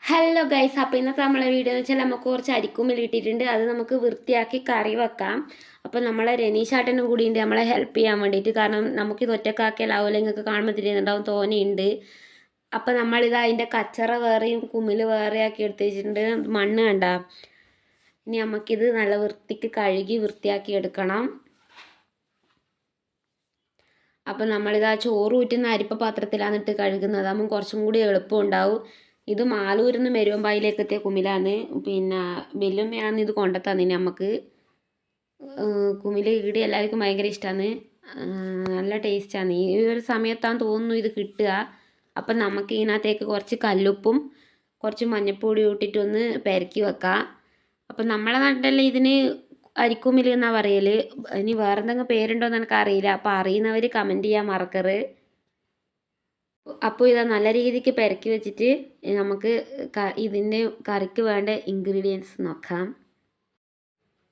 Hello guys, അപ്പോൾ ഇന്നത്തെ നമ്മളെ വീഡിയോ എന്ന് വെച്ചാൽ നമുക്ക് കുറച്ച് അരിക്കുമ്പിൽ ഇട്ടിട്ടുണ്ട്. അത് നമുക്ക് വൃത്തിയാക്കി കറി വെക്കാം. അപ്പോൾ നമ്മളെ രനീഷാട്ടനും കൂടി ഉണ്ട് നമ്മളെ ഹെൽപ്പ് ചെയ്യാൻ വേണ്ടിയിട്ട്. കാരണം നമുക്കിത് ഒറ്റക്കാക്കിയാലാവില്ല, നിങ്ങൾക്ക് കാണുമ്പോൾ തിരിയുന്നുണ്ടാവും തോനെയുണ്ട്. അപ്പോൾ നമ്മളിത് അതിൻ്റെ കച്ചറ വേറെയും കുമ്മിൽ വേറെ ആക്കി എടുത്ത് വെച്ചിട്ടുണ്ട്. മണ്ണ് കണ്ട. ഇനി നമുക്കിത് നല്ല വൃത്തിക്ക് കഴുകി വൃത്തിയാക്കി എടുക്കണം. അപ്പോൾ നമ്മളിത് ആ ചോറ് ഊറ്റുന്ന അരിപ്പ പാത്രത്തിലാണ് ഇട്ട് കഴുകുന്നത്. അതാകുമ്പോൾ കുറച്ചും കൂടി എളുപ്പം ഉണ്ടാവും. ഇത് മാലൂരിൽ നിന്ന് മെരുവമ്പായിലേക്ക് എത്തിയ കുമിലാണ്. പിന്നെ വെല്ലുമ്മയാണ് ഇത് കൊണ്ടുത്തന്നിന് നമുക്ക്. കുമിൽ ഈടെ എല്ലാവർക്കും ഭയങ്കര ഇഷ്ടമാണ്. നല്ല ടേസ്റ്റാണ്. ഈ ഒരു സമയത്താണ് തോന്നുന്നു ഇത് കിട്ടുക. അപ്പം നമുക്ക് ഇതിനകത്തേക്ക് കുറച്ച് കല്ലുപ്പും കുറച്ച് മഞ്ഞൾപ്പൊടി ഇട്ടിട്ടൊന്ന് പെരക്കി വെക്കാം. അപ്പം നമ്മളെ നാട്ടിലെല്ലാം ഇതിന് അരിക്കുമിൽ എന്നാണ് പറയൽ. ഇനി വേറെ എന്തെങ്കിലും പേരുണ്ടോ എന്ന് എനിക്കറിയില്ല. അപ്പോൾ അറിയുന്നവർ കമൻറ്റ് ചെയ്യാൻ മറക്കരുത്. അപ്പോൾ ഇതാ നല്ല രീതിക്ക് പെരക്കി വെച്ചിട്ട് നമുക്ക് ഇതിൻ്റെ കറിക്ക് വേണ്ട ഇൻഗ്രീഡിയൻസ് നോക്കാം.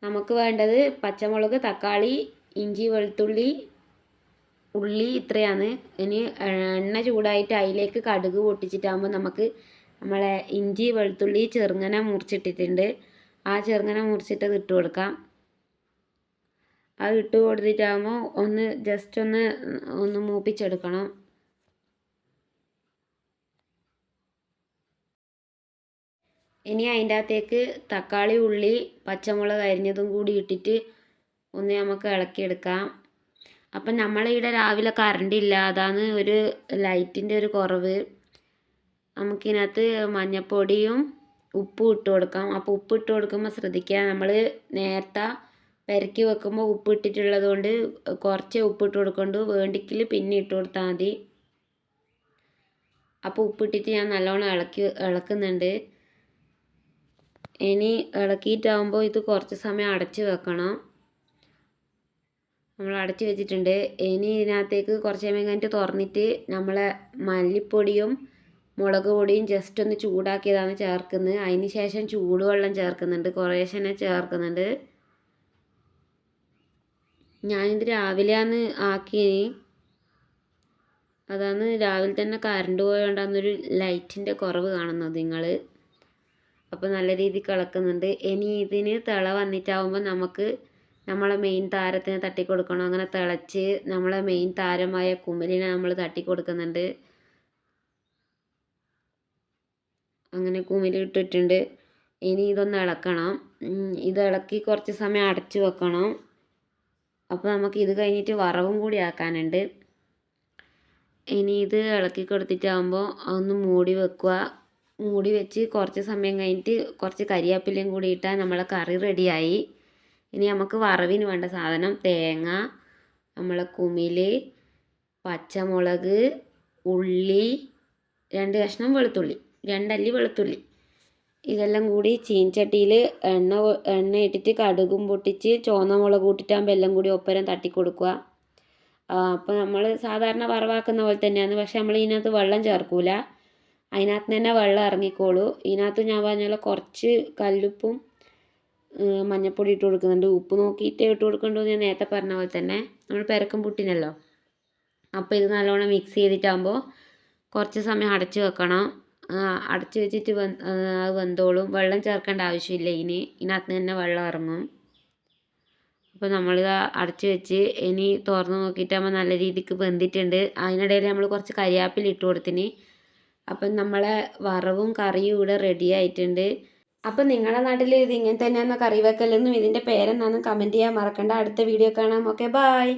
നമുക്ക് വേണ്ടത് പച്ചമുളക്, തക്കാളി, ഇഞ്ചി, വെളുത്തുള്ളി, ഉള്ളി ഇത്രയാണ്. ഇനി എണ്ണ ചൂടായിട്ട് അതിലേക്ക് കടുക് പൊട്ടിച്ചിട്ടാകുമ്പോൾ നമുക്ക് നമ്മളെ ഇഞ്ചി, വെളുത്തുള്ളി ചെറുങ്ങനെ മുറിച്ചിട്ടിട്ടുണ്ട്. ആ ചെറുങ്ങനെ മുറിച്ചിട്ടത് ഇട്ട് കൊടുക്കാം. അത് ഇട്ട് കൊടുത്തിട്ടാകുമ്പോൾ ഒന്ന് ജസ്റ്റ് ഒന്ന് മൂപ്പിച്ചെടുക്കണം. ഇനി അതിൻ്റെ അകത്തേക്ക് തക്കാളി, ഉള്ളി, പച്ചമുളക് അരിഞ്ഞതും കൂടി ഇട്ടിട്ട് ഒന്ന് നമുക്ക് ഇളക്കിയെടുക്കാം. അപ്പം നമ്മളിവിടെ രാവിലെ കറണ്ടില്ല, അതാണ് ഒരു ലൈറ്റിൻ്റെ ഒരു കുറവ്. നമുക്കിതിനകത്ത് മഞ്ഞൾപ്പൊടിയും ഉപ്പും ഇട്ട് കൊടുക്കാം. അപ്പോൾ ഉപ്പ് ഇട്ട് കൊടുക്കുമ്പോൾ ശ്രദ്ധിക്കുക, നമ്മൾ നേരത്തെ പെരക്കി വെക്കുമ്പോൾ ഉപ്പ് ഇട്ടിട്ടുള്ളത് കൊണ്ട് കുറച്ചേ ഉപ്പ് ഇട്ട് കൊടുക്കണ്ടു. വേണ്ടിക്കിൽ പിന്നെ ഇട്ട് കൊടുത്താൽ മതി. അപ്പോൾ ഉപ്പിട്ടിട്ട് ഞാൻ നല്ലോണം ഇളക്കുന്നുണ്ട്. ഇനി ഇളക്കിയിട്ടാകുമ്പോൾ ഇത് കുറച്ച് സമയം അടച്ച് വെക്കണം. നമ്മൾ അടച്ച് വെച്ചിട്ടുണ്ട്. ഇനി ഇതിനകത്തേക്ക് കുറച്ച് സമയം കഴിഞ്ഞിട്ട് തുറന്നിട്ട് നമ്മളെ മല്ലിപ്പൊടിയും മുളക് പൊടിയും ജസ്റ്റ് ഒന്ന് ചൂടാക്കിയതാണ് ചേർക്കുന്നത്. അതിന് ശേഷം ചൂടുവെള്ളം ചേർക്കുന്നുണ്ട്, കുറേശ്ശെ ചേർക്കുന്നുണ്ട്. ഞാനിത് രാവിലെയാണ് ആക്കിയത്. അതാണ് രാവിലെ തന്നെ കറണ്ട് പോയതുകൊണ്ടാണെന്നൊരു ലൈറ്റിൻ്റെ കുറവ് കാണുന്നത് നിങ്ങൾ. അപ്പോൾ നല്ല രീതിക്ക് ഇളക്കുന്നുണ്ട്. ഇനി ഇതിന് തിള വന്നിട്ടാവുമ്പോൾ നമുക്ക് നമ്മളെ മെയിൻ താരത്തിന് തട്ടി കൊടുക്കണം. അങ്ങനെ തിളച്ച് നമ്മളെ മെയിൻ താരമായ കുമിലിനെ നമ്മൾ തട്ടി കൊടുക്കുന്നുണ്ട്. അങ്ങനെ കുമിലിട്ടിട്ടുണ്ട്. ഇനി ഇതൊന്ന് ഇളക്കണം. ഇത് ഇളക്കി കുറച്ച് സമയം അടച്ച് വെക്കണം. അപ്പോൾ നമുക്ക് ഇത് കഴിഞ്ഞിട്ട് വറവും കൂടി ആക്കാനുണ്ട്. ഇനി ഇത് ഇളക്കി കൊടുത്തിട്ടാകുമ്പോൾ ഒന്ന് മൂടി വെക്കുക. മൂടി വെച്ച് കുറച്ച് സമയം കഴിഞ്ഞിട്ട് കുറച്ച് കരിവേപ്പിലയും കൂടി ഇട്ടാൽ നമ്മളെ കറി റെഡിയായി. ഇനി നമുക്ക് വറവിന് വേണ്ട സാധനം തേങ്ങ, നമ്മളെ കുമിൽ, പച്ചമുളക്, ഉള്ളി, 2 കഷ്ണം വെളുത്തുള്ളി, 2 അല്ലി വെളുത്തുള്ളി, ഇതെല്ലാം കൂടി ചീനച്ചട്ടിയിൽ എണ്ണ ഇട്ടിട്ട് കടുകും പൊട്ടിച്ച് ചുവന്ന മുളക് ഇട്ടിട്ടാകുമ്പോൾ എല്ലാം കൂടി ഒപ്പരം തട്ടി കൊടുക്കുക. അപ്പോൾ നമ്മൾ സാധാരണ വറവാക്കുന്ന പോലെ തന്നെയാണ്. പക്ഷെ നമ്മൾ ഇതിനകത്ത് വെള്ളം ചേർക്കൂല, അതിനകത്ത് തന്നെ വെള്ളം ഇറങ്ങിക്കോളൂ. ഇതിനകത്ത് ഞാൻ പറഞ്ഞ കുറച്ച് കല്ലുപ്പും മഞ്ഞൾപ്പൊടി ഇട്ട് കൊടുക്കുന്നുണ്ട്. ഉപ്പ് നോക്കിയിട്ട് ഇട്ട് കൊടുക്കേണ്ടത് ഞാൻ നേരത്തെ പറഞ്ഞ പോലെ തന്നെ. നമ്മൾ പെരക്കം പുട്ടിനല്ലോ. അപ്പോൾ ഇത് നല്ലോണം മിക്സ് ചെയ്തിട്ടാകുമ്പോൾ കുറച്ച് സമയം അടച്ച് വെക്കണം. അടച്ച് വെച്ചിട്ട് അത് വെന്തോളും. വെള്ളം ചേർക്കേണ്ട ആവശ്യമില്ല. ഇതിനകത്ത് തന്നെ വെള്ളം ഇറങ്ങും. അപ്പോൾ നമ്മളിത് അടച്ച് വെച്ച് ഇനി തുറന്ന് നോക്കിയിട്ടാകുമ്പോൾ നല്ല രീതിക്ക് വെന്തിട്ടുണ്ട്. അതിനിടയിൽ നമ്മൾ കുറച്ച് കരിവേപ്പില ഇട്ട് കൊടുത്തിന്. അപ്പം നമ്മളെ വറവും കറിയും ഇവിടെ റെഡി ആയിട്ടുണ്ട്. അപ്പം നിങ്ങളുടെ നാട്ടിൽ ഇത് ഇങ്ങനെ തന്നെയാണെന്ന് കറി വെക്കലെന്നും ഇതിൻ്റെ പേരെന്താണെന്ന് കമൻറ്റ് ചെയ്യാൻ മറക്കണ്ട. അടുത്ത വീഡിയോ കാണാം. Okay, bye.